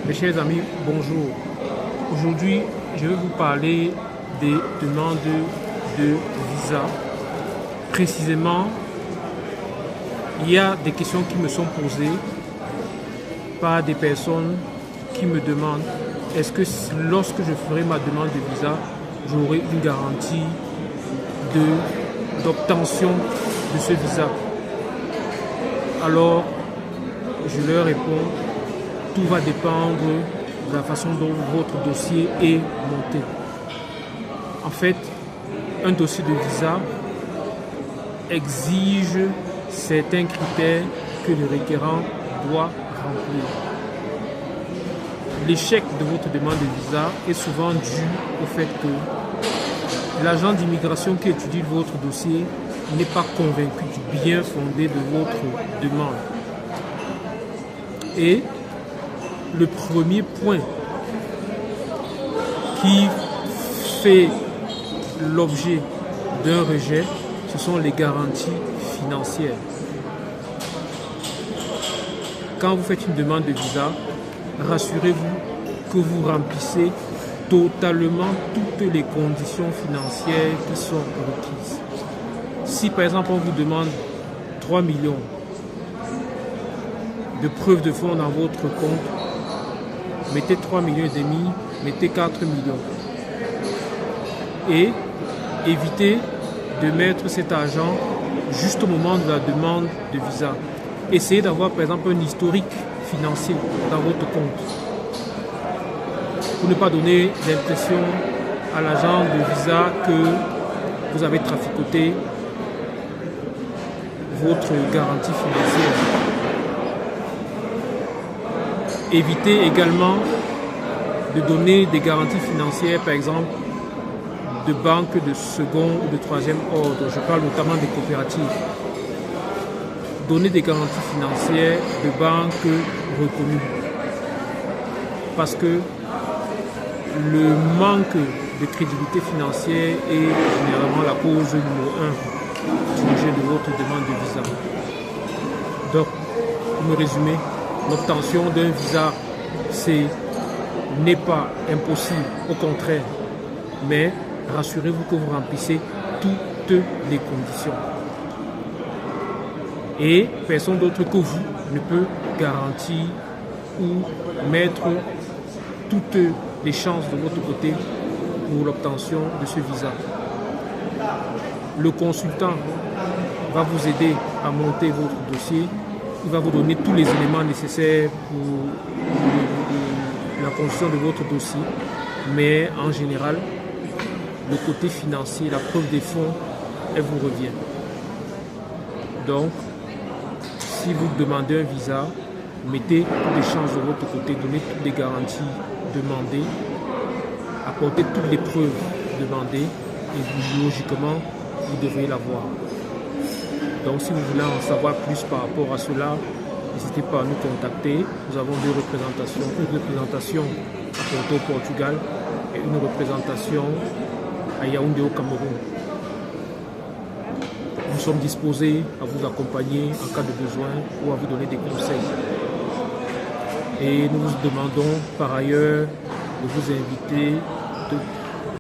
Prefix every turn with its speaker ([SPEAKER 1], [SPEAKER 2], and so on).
[SPEAKER 1] Mes chers amis, bonjour. Aujourd'hui, je vais vous parler des demandes de visa. Précisément, il y a des questions qui me sont posées par des personnes qui me demandent est-ce que lorsque je ferai ma demande de visa, j'aurai une garantie d'obtention de ce visa. Alors, je leur réponds, tout va dépendre de la façon dont votre dossier est monté. En fait, un dossier de visa exige certains critères que le requérant doit remplir. L'échec de votre demande de visa est souvent dû au fait que l'agent d'immigration qui étudie votre dossier n'est pas convaincu du bien fondé de votre demande. Et le premier point qui fait l'objet d'un rejet, ce sont les garanties financières. Quand vous faites une demande de visa, rassurez-vous que vous remplissez totalement toutes les conditions financières qui sont requises. Si par exemple on vous demande 3 millions de preuves de fonds dans votre compte, mettez 3 millions et demi, mettez 4 millions. Et évitez de mettre cet argent juste au moment de la demande de visa. Essayez d'avoir par exemple un historique financier dans votre compte pour ne pas donner l'impression à l'agent de visa que vous avez traficoté votre garantie financière. Évitez également de donner des garanties financières, par exemple, de banques de second ou de troisième ordre. Je parle notamment des coopératives. Donnez des garanties financières de banques reconnues. Parce que le manque de crédibilité financière est généralement la cause numéro 1 du rejet de votre demande de visa. Donc, pour me résumer, l'obtention d'un visa, n'est pas impossible, au contraire, mais rassurez-vous que vous remplissez toutes les conditions. Et personne d'autre que vous ne peut garantir ou mettre toutes les chances de votre côté pour l'obtention de ce visa. Le consultant va vous aider à monter votre dossier. Il va vous donner tous les éléments nécessaires pour la construction de votre dossier. Mais en général, le côté financier, la preuve des fonds, elle vous revient. Donc, si vous demandez un visa, mettez toutes les chances de votre côté, donnez toutes les garanties demandées, apportez toutes les preuves demandées et logiquement, vous devez l'avoir. Donc si vous voulez en savoir plus par rapport à cela, n'hésitez pas à nous contacter. Nous avons deux représentations, une représentation à Porto au Portugal et une représentation à Yaoundé au Cameroun. Nous sommes disposés à vous accompagner en cas de besoin ou à vous donner des conseils. Et nous vous demandons par ailleurs de vous inviter